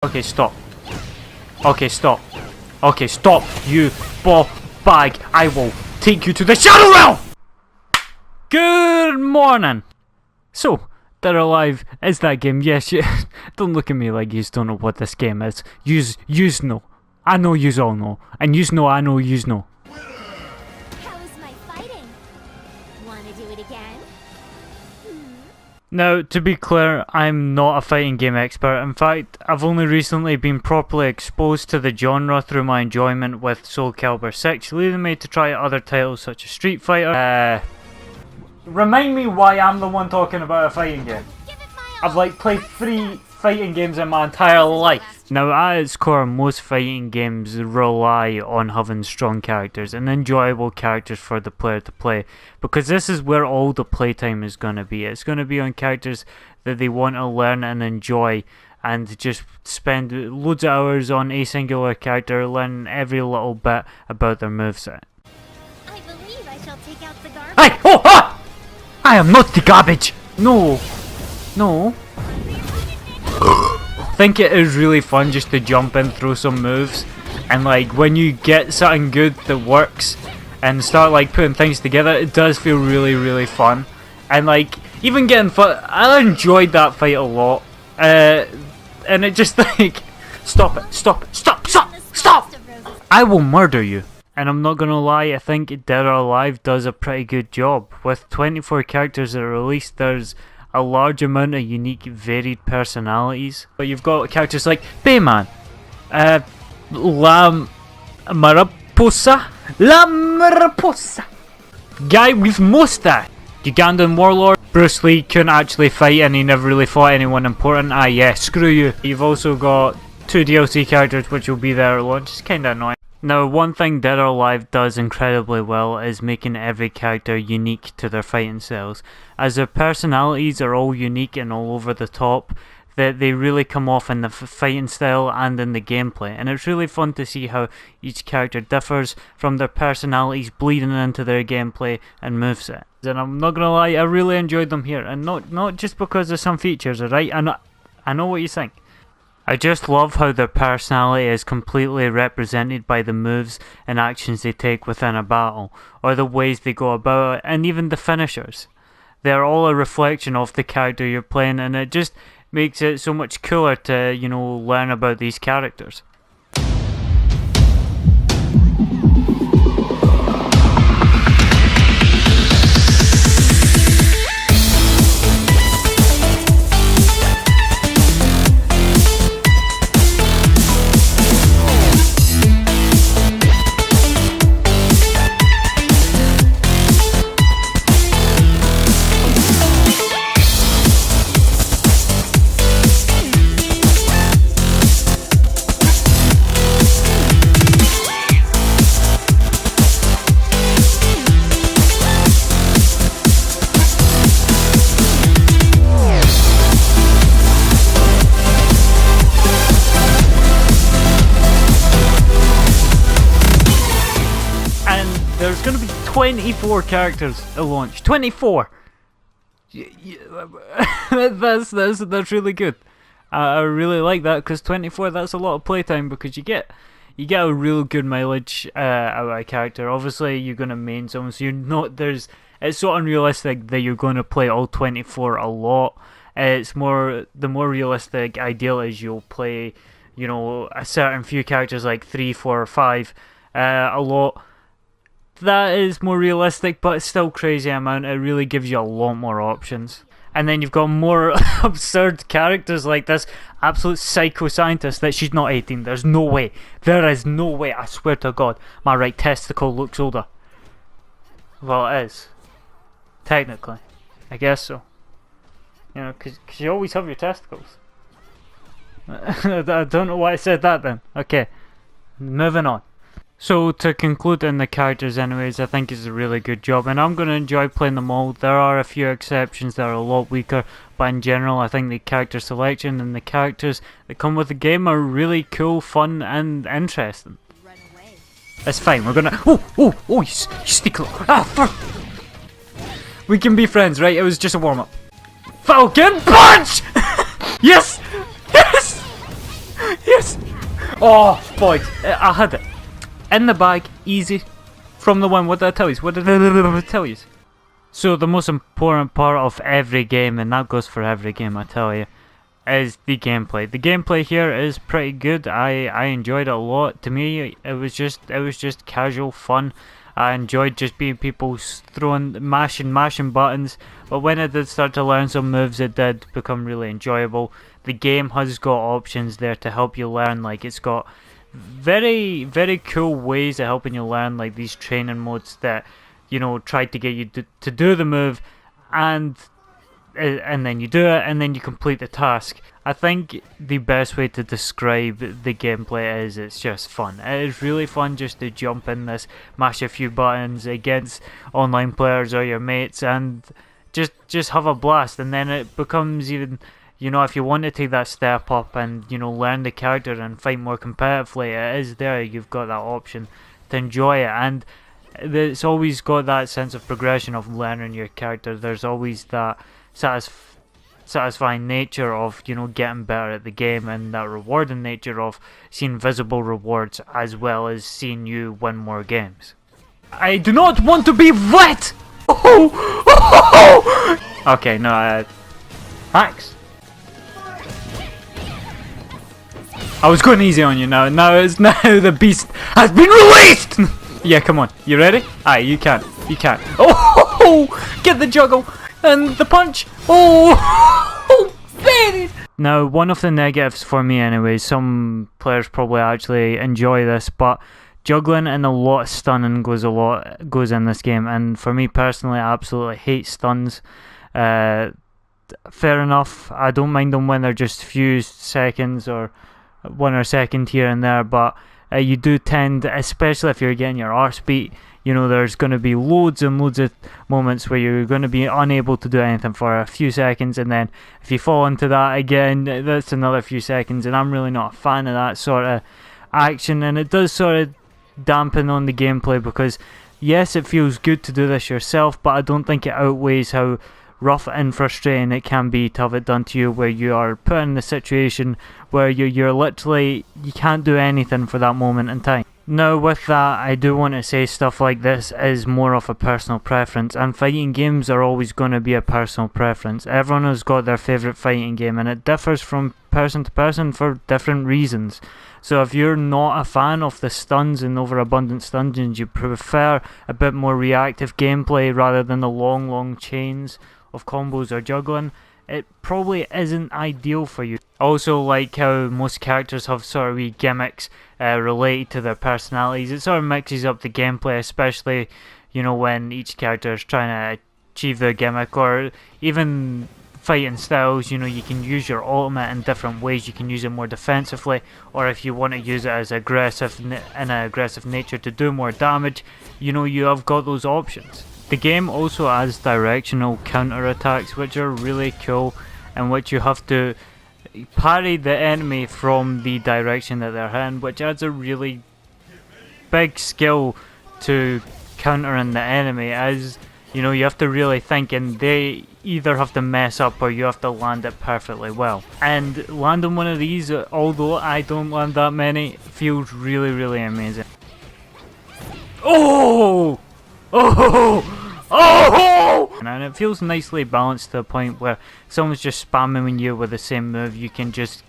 Okay, stop. Okay, stop. Okay, stop, you ball bag. I will take you to the Shadow Realm! Good morning! So, Dead or Alive is that game. Yes, don't look at me like you don't know what this game is. Yous know. I know yous all know. And yous know I know yous know. How's my fighting? Wanna do it again? Now, to be clear, I'm not a fighting game expert. In fact, I've only recently been properly exposed to the genre through my enjoyment with Soul Calibur 6, leading me to try other titles such as Street Fighter. Remind me why I'm the one talking about a fighting game. I've played 3 fighting games in my entire life. Now, at its core, most fighting games rely on having strong characters and enjoyable characters for the player to play, because this is where all the playtime is going to be. It's going to be on characters that they want to learn and enjoy, and just spend loads of hours on a singular character, learning every little bit about their moveset. I believe I shall take out the garbage. Hey! Oh! Ah! I am not the garbage! No. No. I think it is really fun just to jump in, throw some moves, and when you get something good that works and start putting things together, it does feel really fun. And even getting I enjoyed that fight a lot, and it just stop it, stop! I will murder you. And I'm not gonna lie, I think Dead or Alive does a pretty good job. With 24 characters that are released, there's a large amount of unique, varied personalities. But you've got characters like Bayman, La Mariposa, guy with mustache, Ugandan warlord. Bruce Lee couldn't actually fight and he never really fought anyone important. Ah yeah, screw you. You've also got 2 DLC characters which will be there at launch. It's kinda annoying. Now, one thing Dead or Alive does incredibly well is making every character unique to their fighting styles. As their personalities are all unique and all over the top, that they really come off in the fighting style and in the gameplay. And it's really fun to see how each character differs from their personalities bleeding into their gameplay and moveset. And I'm not gonna lie, I really enjoyed them here. And not just because of some features, alright? I know what you think. I just love how their personality is completely represented by the moves and actions they take within a battle, or the ways they go about it, and even the finishers. They're all a reflection of the character you're playing, and it just makes it so much cooler to, learn about these characters. There's going to be 24 characters at launch. 24! That's really good. I really like that, because 24, that's a lot of playtime, because you get a real good mileage out of a character. Obviously, you're going to main someone, so it's so unrealistic that you're going to play all 24 a lot. The more realistic ideal is you'll play, a certain few characters, like 3, 4, or 5, a lot. That is more realistic, but it's still crazy amount. It really gives you a lot more options. And then you've got more absurd characters like this absolute psycho scientist that she's not 18. There's no way. There is no way. I swear to God, my right testicle looks older. Well, it is. Technically. I guess so. Because you always have your testicles. I don't know why I said that then. Okay, moving on. So, to conclude on the characters anyways, I think it's a really good job, and I'm going to enjoy playing them all. There are a few exceptions that are a lot weaker, but in general I think the character selection and the characters that come with the game are really cool, fun and interesting. It's fine, we're gonna... Oh, you sneak little... We can be friends, right? It was just a warm-up. Falcon Punch! Yes! Yes! Yes! Oh, boys, I had it. In the bag, easy. From the one, what did I tell you? What did I tell you? So the most important part of every game, and that goes for every game, I tell you, is the gameplay. The gameplay here is pretty good. I enjoyed it a lot. To me, it was just casual fun. I enjoyed just being people throwing, mashing buttons. But when I did start to learn some moves, it did become really enjoyable. The game has got options there to help you learn. Like, it's got very, very cool ways of helping you learn, like these training modes that, you know, try to get you to do the move, and then you do it, and then you complete the task. I think the best way to describe the gameplay is it's just fun. It is really fun just to jump in this, mash a few buttons against online players or your mates, and just have a blast. And then it becomes even, you know, if you want to take that step up and, you know, learn the character and fight more competitively, it is there. You've got that option to enjoy it, and it's always got that sense of progression of learning your character. There's always that satisfying nature of, you know, getting better at the game, and that rewarding nature of seeing visible rewards as well as seeing you win more games. I do not want to be wet! Oh! Oh! Okay, no, Max. I was going easy on you now. Now the beast has been released! Yeah, come on. You ready? Aye, you can. You can. Oh! Get the juggle! And the punch! Oh! Baby! Now, one of the negatives for me anyway, some players probably actually enjoy this, but juggling and a lot of stunning goes in this game, and for me personally, I absolutely hate stuns. Fair enough, I don't mind them when they're just few seconds or 1 or second here and there, but you do tend, especially if you're getting your arse beat, you know, there's going to be loads and loads of moments where you're going to be unable to do anything for a few seconds, and then if you fall into that again, that's another few seconds, and I'm really not a fan of that sort of action, and it does sort of dampen on the gameplay, because yes, it feels good to do this yourself, but I don't think it outweighs how rough and frustrating it can be to have it done to you, where you are put in the situation where you're literally, you can't do anything for that moment in time. Now with that, I do want to say stuff like this is more of a personal preference, and fighting games are always going to be a personal preference. Everyone has got their favourite fighting game, and it differs from person to person for different reasons. So if you're not a fan of the stuns and overabundant stuns, and you prefer a bit more reactive gameplay rather than the long chains of combos or juggling, it probably isn't ideal for you. Also, like how most characters have sort of wee gimmicks related to their personalities, it sort of mixes up the gameplay, especially, you know, when each character is trying to achieve their gimmick, or even fighting styles. You know, you can use your ultimate in different ways. You can use it more defensively, or if you want to use it as aggressive in an aggressive nature to do more damage, you know, you have got those options. The game also adds directional counter attacks, which are really cool, in which you have to parry the enemy from the direction that they're in, which adds a really big skill to countering the enemy, as you know, you have to really think, and they either have to mess up or you have to land it perfectly well. And landing one of these, although I don't land that many, feels really amazing. Oh! Oh! Oh! And it feels nicely balanced to the point where someone's just spamming you with the same move, you can just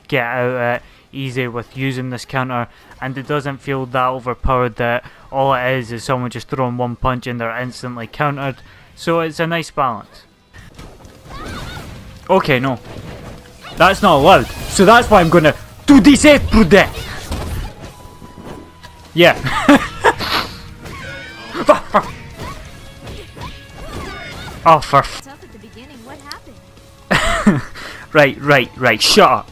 get out easy with using this counter, and it doesn't feel that overpowered that all it is someone just throwing one punch and they're instantly countered. So it's a nice balance. Okay, no, that's not allowed, so that's why I'm gonna do this today. Yeah. Oh, for Tough at the beginning. What happened? Right. Shut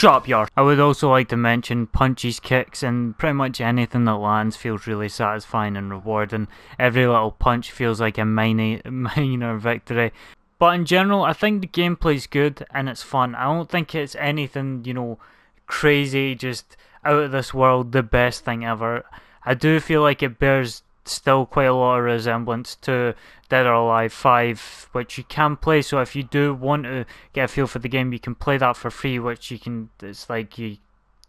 up, yar. I would also like to mention punches, kicks, and pretty much anything that lands feels really satisfying and rewarding. Every little punch feels like a minor victory. But in general, I think the gameplay's good and it's fun. I don't think it's anything, you know, crazy, just out of this world, the best thing ever. I do feel like it bears still quite a lot of resemblance to Dead or Alive 5, which you can play. So if you do want to get a feel for the game, you can play that for free, which you can, it's like you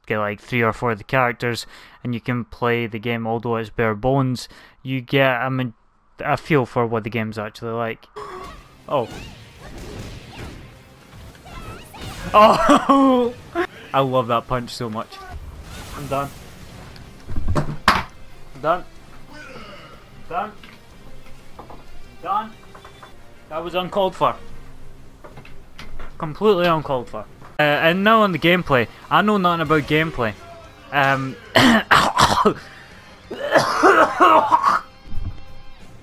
get like 3 or 4 of the characters, and you can play the game. Although it's bare bones, you get a feel for what the game's actually like. Oh. Oh! I love that punch so much. I'm done. Done. Done. Done. That was uncalled for. Completely uncalled for. And now on the gameplay. I know nothing about gameplay.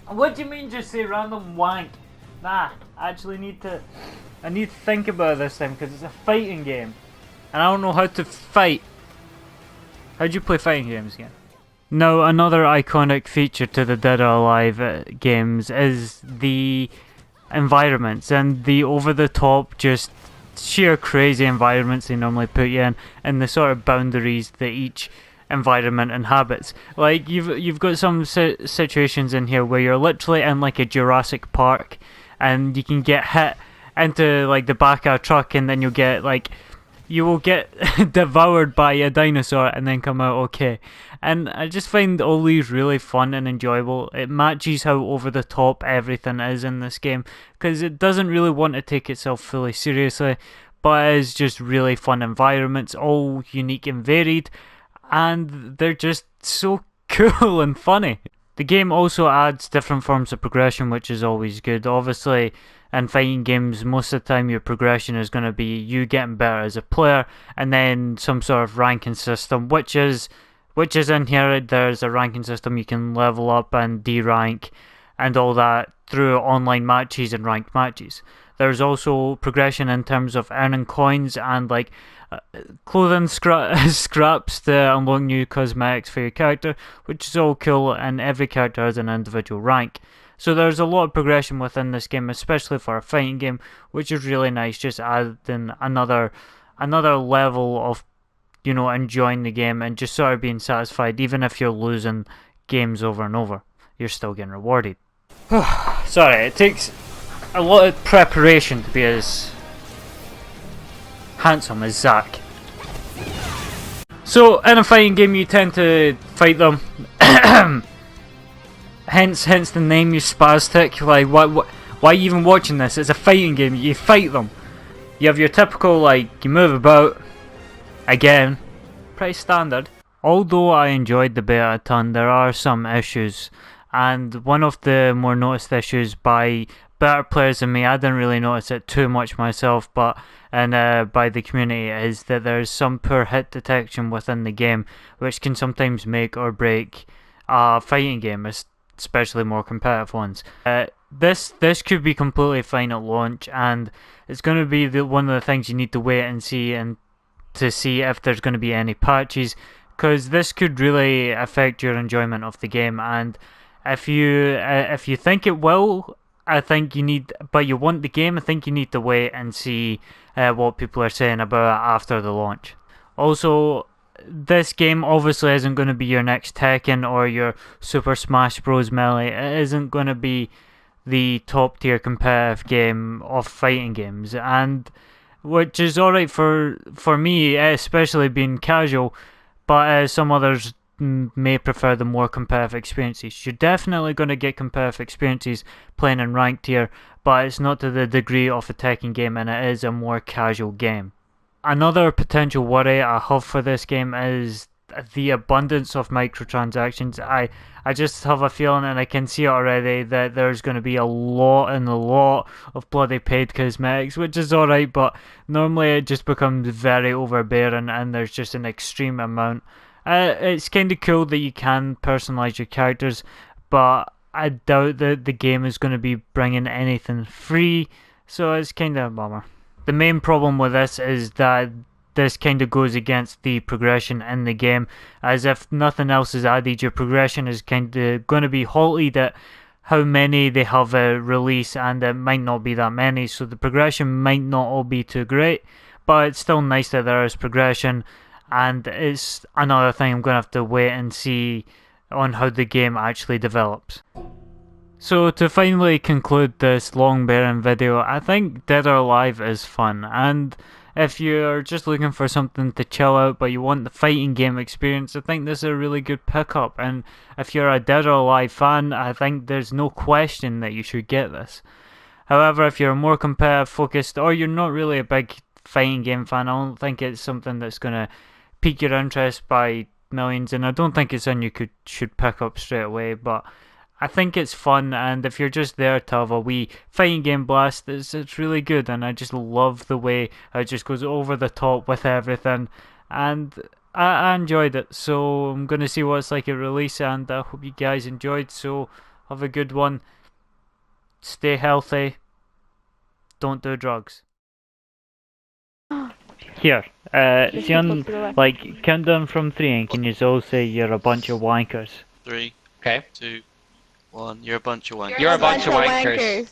What do you mean just say random wank? Nah, I need to think about this time because it's a fighting game. And I don't know how to fight. How do you play fighting games again? Now, another iconic feature to the Dead or Alive games is the environments and the over-the-top, just sheer crazy environments they normally put you in, and the sort of boundaries that each environment inhabits. Like you've got some situations in here where you're literally in like a Jurassic Park, and you can get hit into like the back of a truck, and then you will get devoured by a dinosaur and then come out okay. And I just find all these really fun and enjoyable. It matches how over the top everything is in this game, because it doesn't really want to take itself fully seriously, but it is just really fun environments, all unique and varied, and they're just so cool and funny. The game also adds different forms of progression, which is always good. Obviously, in fighting games, most of the time your progression is going to be you getting better as a player, and then some sort of ranking system, which is in here. There's a ranking system. You can level up and D-rank and all that through online matches and ranked matches. There's also progression in terms of earning coins and like clothing scraps to unlock new cosmetics for your character, which is all cool, and every character has an individual rank. So there's a lot of progression within this game, especially for a fighting game, which is really nice, just adding another level of, you know, enjoying the game and just sort of being satisfied. Even if you're losing games over and over, you're still getting rewarded. Sorry, it takes a lot of preparation to be as handsome as Zack. So in a fighting game you tend to fight them. hence the name, you spastic. Like why are you even watching this? It's a fighting game, you fight them. You have your typical, like, you move about. Again, pretty standard. Although I enjoyed the beta a ton, there are some issues, and one of the more noticed issues by better players than me, I didn't really notice it too much myself, but by the community, is that there's some poor hit detection within the game, which can sometimes make or break a fighting game, especially more competitive ones. This could be completely fine at launch, and it's going to be one of the things you need to wait and see, and to see if there's going to be any patches, because this could really affect your enjoyment of the game. And if you think it will, I think you need, but you want the game, I think you need to wait and see what people are saying about it after the launch. Also, this game obviously isn't going to be your next Tekken or your Super Smash Bros. Melee. It isn't going to be the top tier competitive game of fighting games, and which is alright for me, especially being casual, but some others may prefer the more competitive experiences. You're definitely going to get competitive experiences playing in ranked tier, but it's not to the degree of a Tekken game, and it is a more casual game. Another potential worry I have for this game is the abundance of microtransactions. I just have a feeling, and I can see it already, that there's going to be a lot of bloody paid cosmetics, which is alright, but normally it just becomes very overbearing, and there's just an extreme amount. It's kind of cool that you can personalise your characters, but I doubt that the game is going to be bringing anything free, so it's kind of a bummer. The main problem with this is that this kind of goes against the progression in the game, as if nothing else is added, your progression is kind of going to be halted at how many they have release, and it might not be that many, so the progression might not all be too great, but it's still nice that there is progression. And it's another thing I'm going to have to wait and see on how the game actually develops. So to finally conclude this long bearing video, I think Dead or Alive is fun, and if you're just looking for something to chill out but you want the fighting game experience, I think this is a really good pickup. And if you're a Dead or Alive fan, I think there's no question that you should get this. However, if you're more competitive focused or you're not really a big fighting game fan, I don't think it's something that's going to pique your interest by millions, and I don't think it's one you should pick up straight away, but I think it's fun, and if you're just there to have a wee fighting game blast, it's really good, and I just love the way it just goes over the top with everything, and I enjoyed it. So I'm going to see what it's like at release, and I hope you guys enjoyed. So have a good one, stay healthy, don't do drugs. Here, see on, like, countdown from 3, and can you all say you're a bunch of wankers? 3, Okay. 2, 1. You're a bunch of wankers. You're a bunch of wankers.